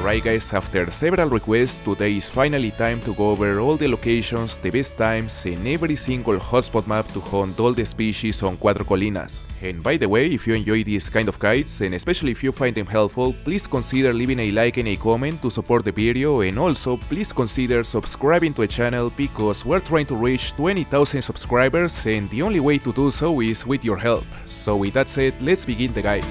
Alright guys, after several requests, today is finally time to go over all the locations, the best times, and every single hotspot map to hunt all the species on Cuatro Colinas. And by the way, if you enjoy these kind of guides, and especially if you find them helpful, please consider leaving a like and a comment to support the video, and also please consider subscribing to the channel because we're trying to reach 20,000 subscribers and the only way to do so is with your help. So with that said, let's begin the guide.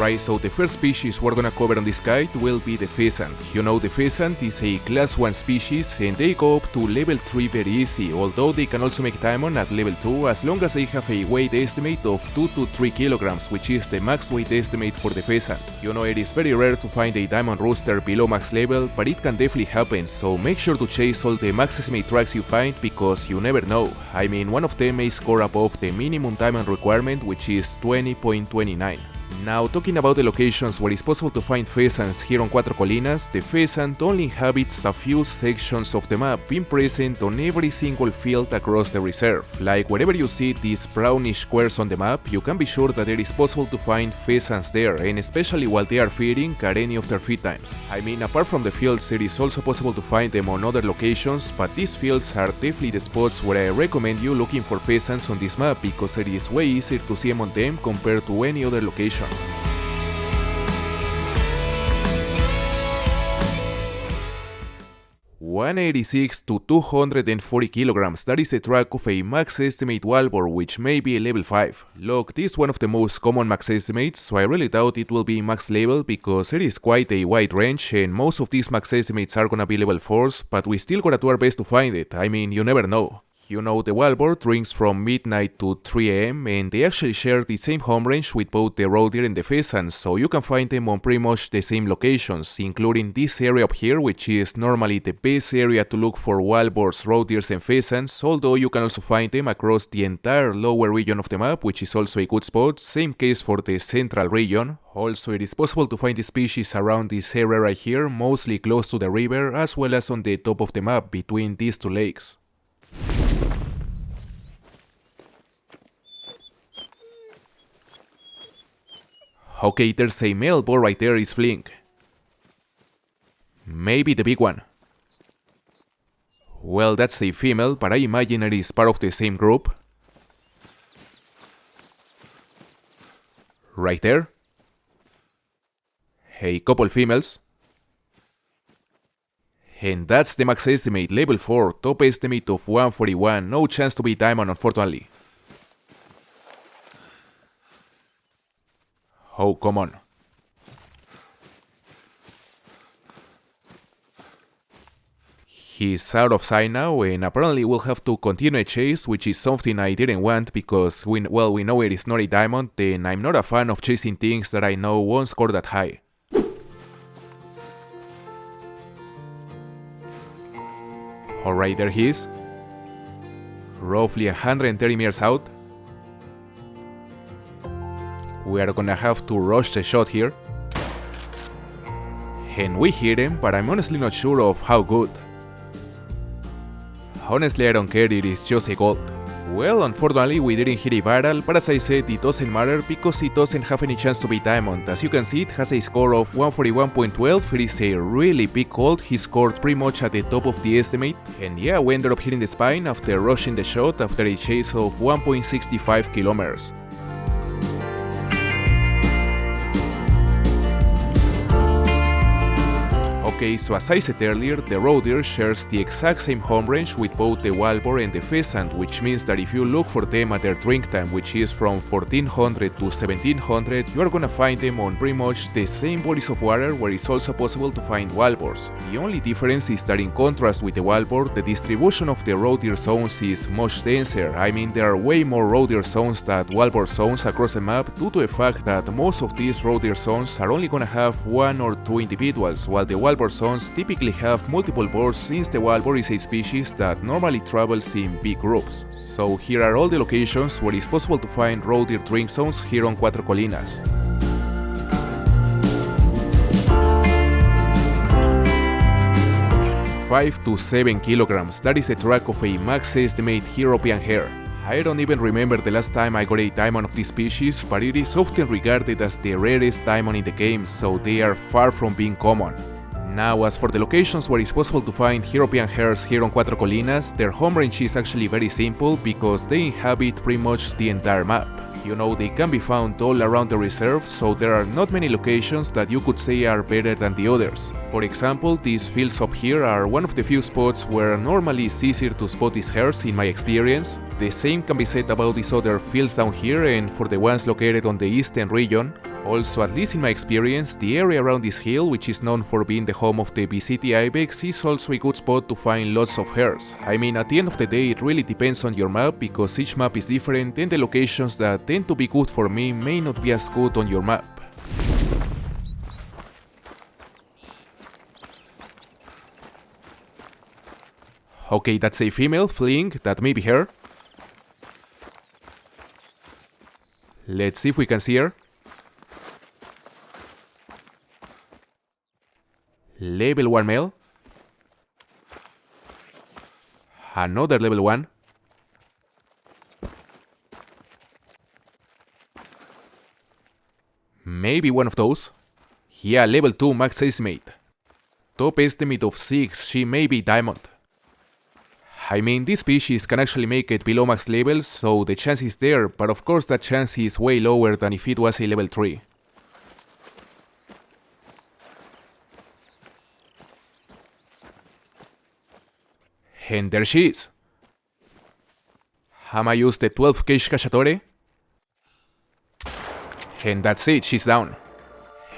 Alright, so the first species we're gonna cover on this guide will be the pheasant. You know, the pheasant is a class 1 species and they go up to level 3 very easy, although they can also make diamond at level 2 as long as they have a weight estimate of 2 to 3 kilograms, which is the max weight estimate for the pheasant. You know, it is very rare to find a diamond rooster below max level, but it can definitely happen, so make sure to chase all the max estimate tracks you find because you never know. I mean, one of them may score above the minimum diamond requirement, which is 20.29. Now, talking about the locations where it's possible to find pheasants here on Cuatro Colinas, the pheasant only inhabits a few sections of the map, being present on every single field across the reserve. Like wherever you see these brownish squares on the map, you can be sure that it is possible to find pheasants there, and especially while they are feeding at any of their feed times. I mean, apart from the fields, it is also possible to find them on other locations, but these fields are definitely the spots where I recommend you looking for pheasants on this map because it is way easier to see them on them compared to any other location. 186 to 240 kilograms, that is the track of a max estimate wild boar, which may be a level 5. Look, this is one of the most common max estimates, so I really doubt it will be max level because it is quite a wide range and most of these max estimates are gonna be level 4s, but we still gotta do our best to find it. I mean, you never know. You know, the wild boar drinks from midnight to 3 AM and they actually share the same home range with both the roe deer and the pheasant, so you can find them on pretty much the same locations, including this area up here, which is normally the best area to look for wild boars, roe deers and pheasants, although you can also find them across the entire lower region of the map, which is also a good spot. Same case for the central region. Also, it is possible to find the species around this area right here, mostly close to the river, as well as on the top of the map between these two lakes. Okay, there's a male boar right there, it's fleeing. Maybe the big one. Well, that's a female, but I imagine it is part of the same group. Right there. A couple females. And that's the max estimate, level 4, top estimate of 141, no chance to be diamond unfortunately. Oh, come on. He's out of sight now and apparently we'll have to continue a chase, which is something I didn't want because we know it is not a diamond and I'm not a fan of chasing things that I know won't score that high. Alright, there he is. Roughly 130 meters out. We are gonna have to rush the shot here. And we hit him, but I'm honestly not sure of how good. Honestly, I don't care, it is just a gold. Well, unfortunately we didn't hit a barrel, but as I said, it doesn't matter because it doesn't have any chance to be diamond. As you can see, it has a score of 141.12, it is a really big gold, he scored pretty much at the top of the estimate. And yeah, we ended up hitting the spine after rushing the shot after a chase of 1.65 kilometers. Okay, so as I said earlier, the roe deer shares the exact same home range with both the wild boar and the pheasant, which means that if you look for them at their drink time, which is from 1400 to 1700, you are gonna find them on pretty much the same bodies of water where it's also possible to find wild boars. The only difference is that in contrast with the wild boar, the distribution of the roe deer zones is much denser. I mean, there are way more roe deer zones than wild boar zones across the map due to the fact that most of these roe deer zones are only gonna have 1 or 2 individuals, while the wild boar zones typically have multiple boars since the wild boar is a species that normally travels in big groups. So here are all the locations where it's possible to find roe deer drink zones here on Cuatro Colinas. 5 to 7 kilograms, that is the track of a max estimate European hare. I don't even remember the last time I got a diamond of this species, but it is often regarded as the rarest diamond in the game, so they are far from being common. Now, as for the locations where it's possible to find European hares here on Cuatro Colinas, their home range is actually very simple because they inhabit pretty much the entire map. You know, they can be found all around the reserve, so there are not many locations that you could say are better than the others. For example, these fields up here are one of the few spots where normally it's easier to spot these hares in my experience. The same can be said about these other fields down here and for the ones located on the eastern region. Also, at least in my experience, the area around this hill, which is known for being the home of the VCT Ibex, is also a good spot to find lots of hares. I mean, at the end of the day, it really depends on your map, because each map is different and the locations that tend to be good for me may not be as good on your map. Okay, that's a female fleeing, that may be her. Let's see if we can see her. Level 1 male. Another level 1. Maybe one of those. Yeah, level 2 max estimate. Top estimate of 6, she may be diamond. I mean, this species can actually make it below max levels, so the chance is there, but of course that chance is way lower than if it was a level 3. And there she is. I'ma use the 12 cage cacciatore. And that's it, she's down.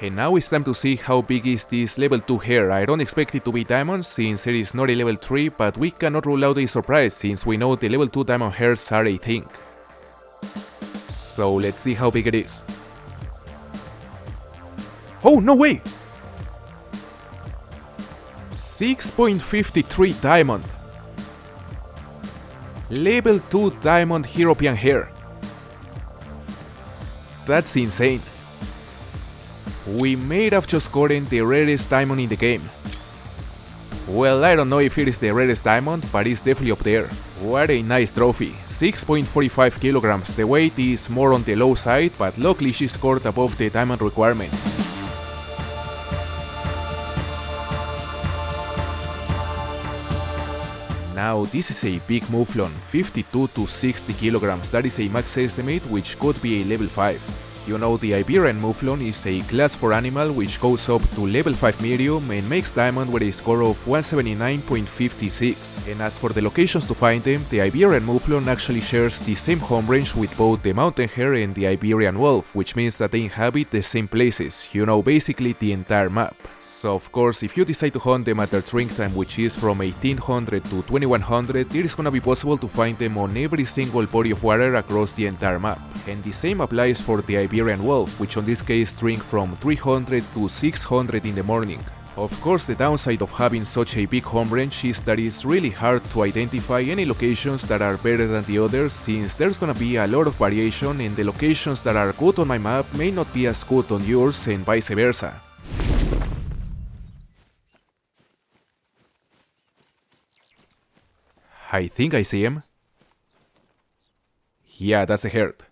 And now it's time to see how big is this level 2 hare. I don't expect it to be diamond since it is not a level 3, but we cannot rule out a surprise since we know the level 2 diamond hares are a thing. So let's see how big it is. Oh, no way! 6.53 diamond. Level 2 diamond European hare. That's insane. We may have just gotten the rarest diamond in the game. Well, I don't know if it is the rarest diamond, but it's definitely up there. What a nice trophy. 6.45 kilograms, the weight is more on the low side, but luckily she scored above the diamond requirement. Now, this is a big Mouflon, 52 to 60 kilograms, that is a max estimate which could be a level 5. You know, the Iberian Mouflon is a class 4 animal which goes up to level 5 medium and makes diamond with a score of 179.56. And as for the locations to find them, the Iberian Mouflon actually shares the same home range with both the mountain hare and the Iberian Wolf, which means that they inhabit the same places, you know, basically the entire map. So of course, if you decide to hunt them at their drink time, which is from 1800 to 2100, it is gonna be possible to find them on every single body of water across the entire map. And the same applies for the Iberian Wolf, which on this case drink from 300 to 600 in the morning. Of course, the downside of having such a big home range is that it's really hard to identify any locations that are better than the others, since there's gonna be a lot of variation and the locations that are good on my map may not be as good on yours and vice versa. I think I see him. Yeah, that's a herd.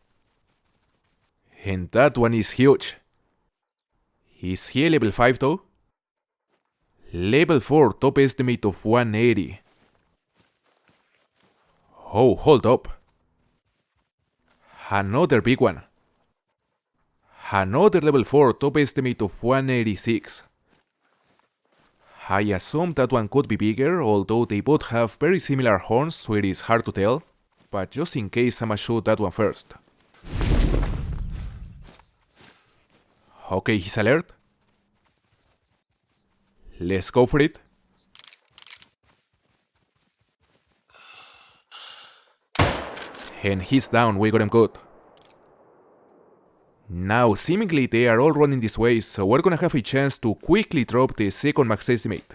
And that one is huge. Is he a level 5 though? Level 4, top estimate of 180. Oh, hold up. Another big one. Another level 4, top estimate of 186. I assume that one could be bigger, although they both have very similar horns, so it is hard to tell. But just in case, I'ma shoot that one first. Okay, he's alert. Let's go for it. And he's down, we got him good. Now, seemingly they are all running this way, so we're gonna have a chance to quickly drop the second max estimate.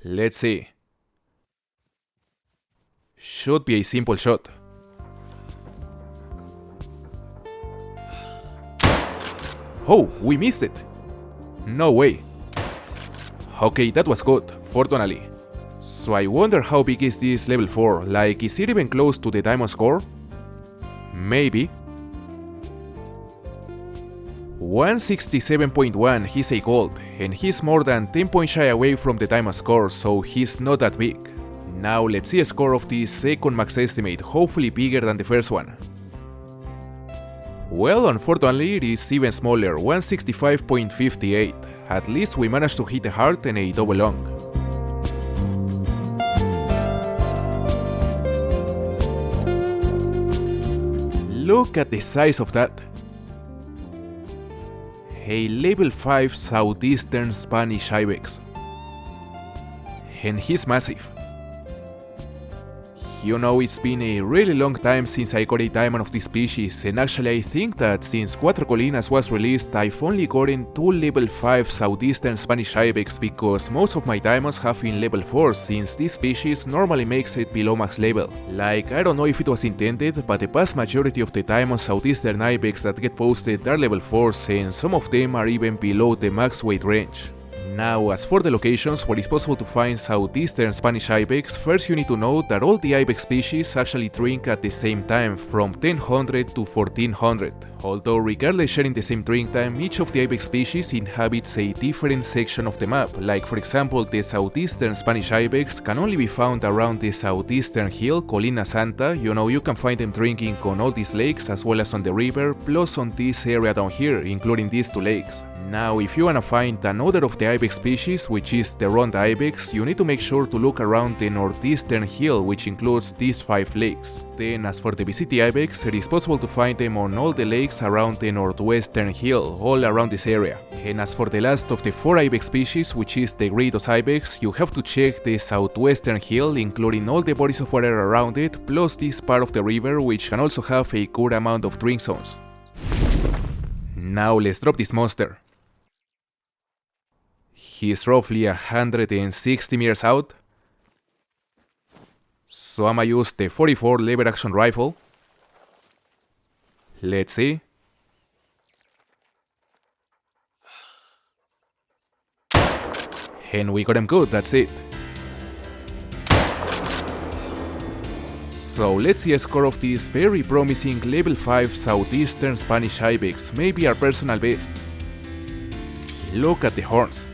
Let's see. Should be a simple shot. Oh, we missed it! No way. Okay, that was good, fortunately. So I wonder how big is this level 4, like is it even close to the diamond score? Maybe. 167.1, he's a gold, and he's more than 10 points shy away from the diamond score, so he's not that big. Now let's see a score of this second max estimate, hopefully bigger than the first one. Well, unfortunately it is even smaller, 165.58. At least we managed to hit a heart and a double long. Look at the size of that. A level 5 southeastern Spanish Ibex. And he's massive. You know, it's been a really long time since I got a diamond of this species, and actually I think that since Cuatro Colinas was released, I've only gotten 2 level 5 southeastern Spanish Ibex because most of my diamonds have been level 4 since this species normally makes it below max level. Like, I don't know if it was intended, but the vast majority of the diamond southeastern Ibex that get posted are level 4s, and some of them are even below the max weight range. Now, as for the locations where it's possible to find southeastern Spanish Ibex, first you need to know that all the Ibex species actually drink at the same time, from 1000 to 1400. Although regardless sharing the same drink time, each of the Ibex species inhabits a different section of the map, like for example the southeastern Spanish Ibex can only be found around the southeastern hill Colina Santa. You know, you can find them drinking on all these lakes as well as on the river, plus on this area down here, including these 2 lakes. Now, if you wanna find another of the Ibex species, which is the Ronda Ibex, you need to make sure to look around the northeastern hill, which includes these 5 lakes. Then, as for the VCT Ibex, it is possible to find them on all the lakes around the northwestern hill, all around this area. And as for the last of the 4 Ibex species, which is the Gritos Ibex, you have to check the southwestern hill, including all the bodies of water around it, plus this part of the river, which can also have a good amount of drink zones. Now let's drop this monster. He's roughly 160 meters out. So I'ma use the 44 lever action rifle. Let's see. And we got him good, that's it. So let's see a score of this very promising level 5 southeastern Spanish Ibex, maybe our personal best. Look at the horns.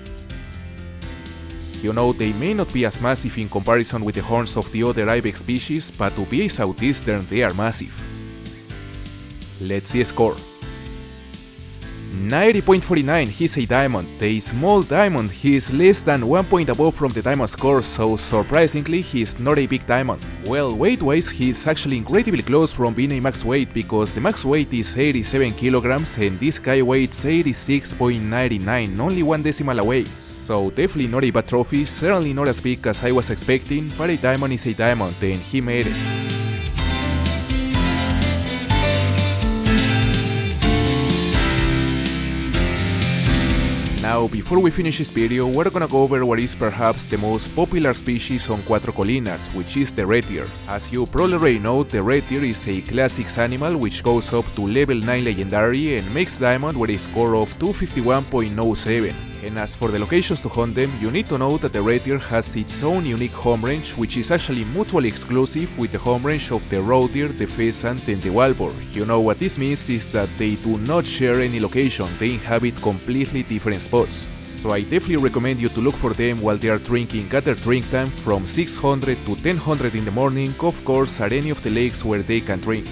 You know, they may not be as massive in comparison with the horns of the other Ibex species, but to be a southeastern, they are massive. Let's see a score. 90.49, he's a diamond. A small diamond, he is less than 1 point above from the diamond score, so surprisingly he's not a big diamond. Well, weight-wise he's actually incredibly close from being a max weight, because the max weight is 87 kilograms and this guy weighs 86.99, only 1 decimal away. So definitely not a bad trophy, certainly not as big as I was expecting, but a diamond is a diamond and he made it. Now, before we finish this video, we're gonna go over what is perhaps the most popular species on Cuatro Colinas, which is the red deer. As you probably already know, the red deer is a classics animal which goes up to level 9 legendary and makes diamond with a score of 251.07. And as for the locations to hunt them, you need to know that the red deer has its own unique home range, which is actually mutually exclusive with the home range of the roe deer, the pheasant and the wild boar. You know what this means is that they do not share any location, they inhabit completely different spots. So I definitely recommend you to look for them while they are drinking at their drink time from 600 to 1000 in the morning, of course at any of the lakes where they can drink.